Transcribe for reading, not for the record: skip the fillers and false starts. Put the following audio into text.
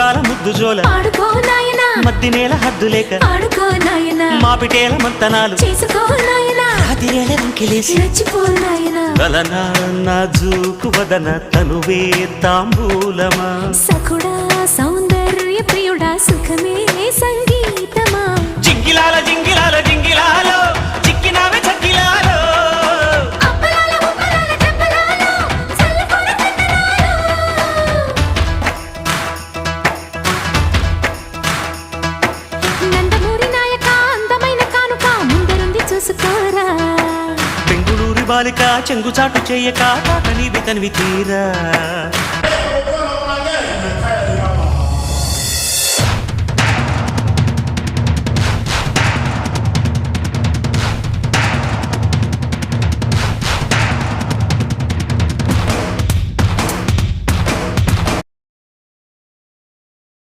ముత్యాల ముద్దు జోల ఆడుకో నాయనా మద్ది నేల హద్దు లేక ఆడుకో నాయనా మాపిటేల మంతనాలు చేసుకో నాయనా రాతిరేల రంకిలేసి రెచ్చిపో నాయనా గలనా నాజూకు వదన తనువే తాంబూలమా సఖుడా సౌందర్య ప్రియుడా సుఖమే సంగీతమా జింగిలాల జింగిలాల జింగిలాలో చిక్కినావే చక్కిలాలో అప్పలాల ఉప్పలాల టప్పలాల చల్లకొడ నందమూరి నాయక అందమైన కానుక ముందరుంది చూసుకోరా బెంగుళూరు బాలిక చెంగుచాటు చెయ్యక తాట నీవి తనివి తీరా